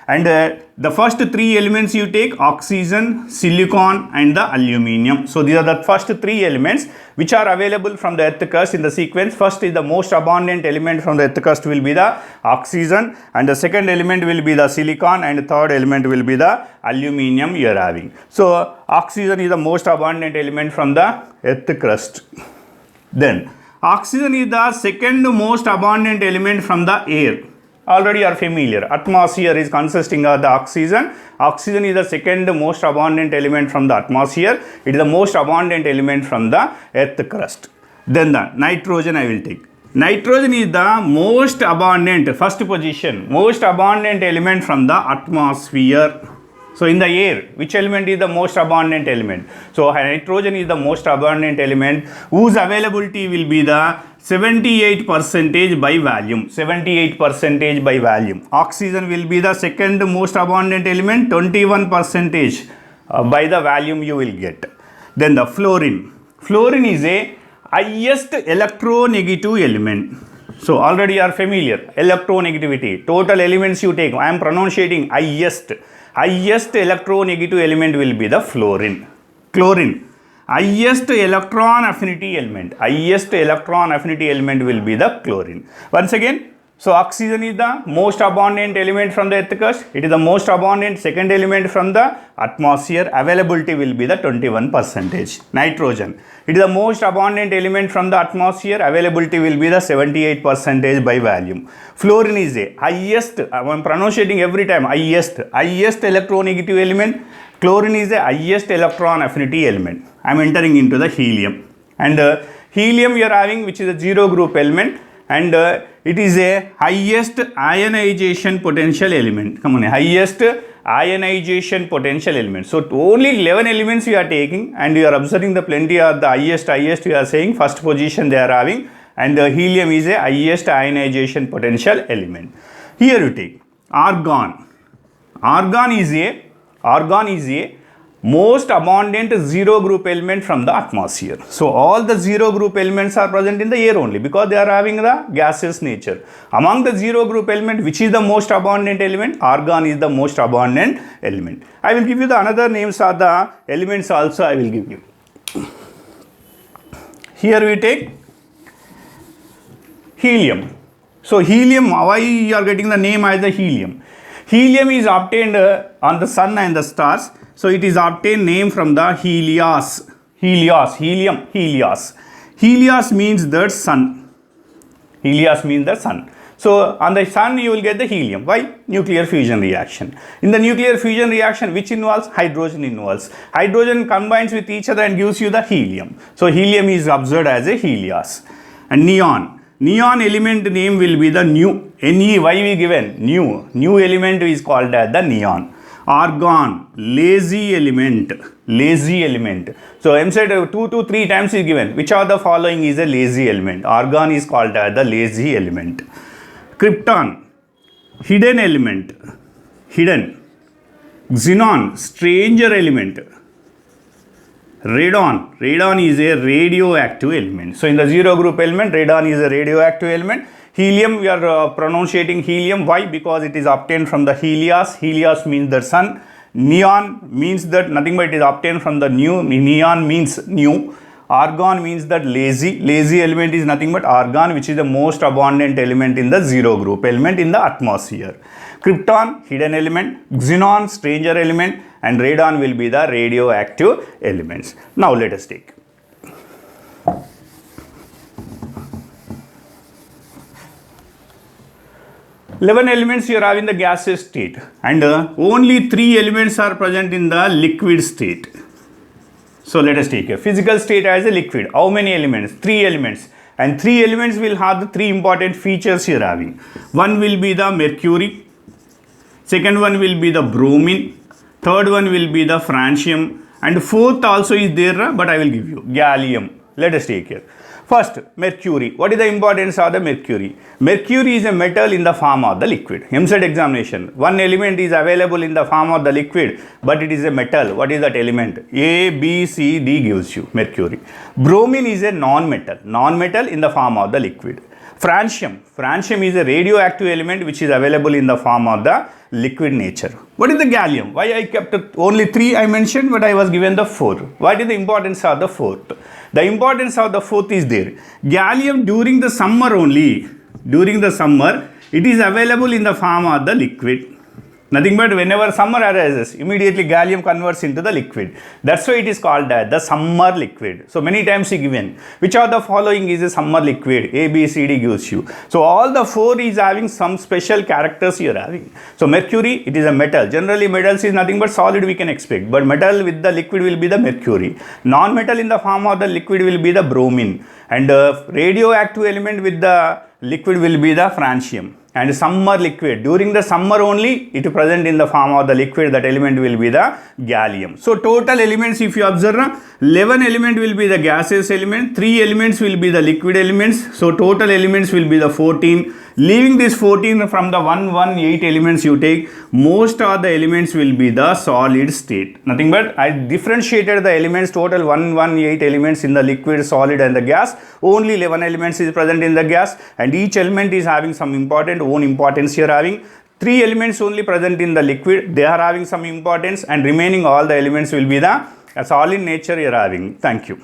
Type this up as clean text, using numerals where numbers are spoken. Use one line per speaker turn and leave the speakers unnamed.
And the first three elements you take: oxygen, silicon, and the aluminium. So these are the first three elements which are available from the earth crust in the sequence. First is the most abundant element from the earth crust will be the oxygen, and the second element will be the silicon, and the third element will be the aluminium you are having. So oxygen is the most abundant element from the earth crust. Then oxygen is the second most abundant element from the air. Already you are familiar. Atmosphere is consisting of the oxygen. Oxygen is the second most abundant element from the atmosphere. It is the most abundant element from the earth crust. Then the nitrogen I will take. Nitrogen is the most abundant, first position, most abundant element from the atmosphere. So in the air, which element is the most abundant element? So nitrogen is the most abundant element whose availability will be the 78% by volume. 78% by volume. Oxygen will be the second most abundant element, 21% by the volume you will get. Then the fluorine. Fluorine is a highest electronegative element. So already you are familiar. Electronegativity. Total elements you take. I am pronouncing highest. Highest electronegative element will be the fluorine. Chlorine. Highest electron affinity element. Highest electron affinity element will be the chlorine. Once again, so oxygen is the most abundant element from the earth crust. It is the most abundant second element from the atmosphere. Availability will be the 21%. Nitrogen. It is the most abundant element from the atmosphere. Availability will be the 78% by volume. Fluorine is a highest, I am pronouncing every time, highest electronegative element. Chlorine is the highest electron affinity element. I am entering into the helium. And helium you are having, which is a zero group element, and it is a highest ionization potential element. Come on, highest ionization potential element. So only 11 elements you are taking, and you are observing the plenty of the highest you are saying first position they are having, and the helium is a highest ionization potential element. Here you take argon. Argon is a most abundant zero group element from the atmosphere. So all the zero group elements are present in the air only because they are having the gaseous nature. Among the zero group element, which is the most abundant element? Argon is the most abundant element. I will give you the another names of the elements also I will give you. Here we take helium. So helium, why you are getting the name as the helium? Helium is obtained on the sun and the stars. So it is obtained name from the Helios. Helios means the sun. Helios means the sun. So on the sun you will get the helium. Why? Nuclear fusion reaction. In the nuclear fusion reaction, which involves? Hydrogen involves. Hydrogen combines with each other and gives you the helium. So helium is observed as a Helios. And neon. Neon element name will be the Nu. Ne, why we given? New element is called as the neon. Argon, lazy element. So M said 2 to 3 times is given. Which of the following is a lazy element? Argon is called as the lazy element. Krypton, hidden element. Xenon, stranger element. Radon is a radioactive element. So in the zero group element, radon is a radioactive element. Helium, we are pronouncing helium. Why? Because it is obtained from the Helios. Helios means the sun. Neon means that nothing but it is obtained from the new. Neon means new. Argon means that lazy. Lazy element is nothing but argon, which is the most abundant element in the zero group element in the atmosphere. Krypton, hidden element. Xenon, stranger element. And radon will be the radioactive elements. Now let us take. Eleven elements you have in the gaseous state, and only 3 elements are present in the liquid state. So let us take a physical state as a liquid. How many elements? 3 elements. And 3 elements will have the 3 important features you are having. One will be the mercury. Second one will be the bromine. Third one will be the francium. And fourth also is there, but I will give you gallium. Let us take here. First, mercury. What is the importance of the mercury? Mercury is a metal in the form of the liquid. MCET examination. One element is available in the form of the liquid, but it is a metal. What is that element? A, B, C, D gives you mercury. Bromine is a non-metal. Non-metal in the form of the liquid. Francium. Francium is a radioactive element which is available in the form of the liquid nature. What is the gallium? Why I kept only 3 I mentioned, but I was given the 4. What is the importance of the 4th? The importance of the 4th is there. Gallium during the summer only, during the summer, it is available in the form of the liquid. Nothing but whenever summer arises, immediately gallium converts into the liquid. That's why it is called the summer liquid. So many times given, which of the following is a summer liquid? A, B, C, D gives you. So all the 4 is having some special characters you are having. So mercury, it is a metal. Generally metals is nothing but solid we can expect. But metal with the liquid will be the mercury. Non-metal in the form of the liquid will be the bromine. And radioactive element with the liquid will be the francium. And summer liquid, during the summer only it is present in the form of the liquid, that element will be the gallium. So total elements, if you observe, 11 element will be the gaseous element, 3 elements will be the liquid elements. So total elements will be the 14. Leaving this 14 from the 118 elements you take, most of the elements will be the solid state. Nothing but I differentiated the elements, total 118 elements in the liquid, solid and the gas. Only 11 elements is present in the gas, and each element is having some important own importance here having. 3 elements only present in the liquid, they are having some importance, and remaining all the elements will be the solid nature you are having. Thank you.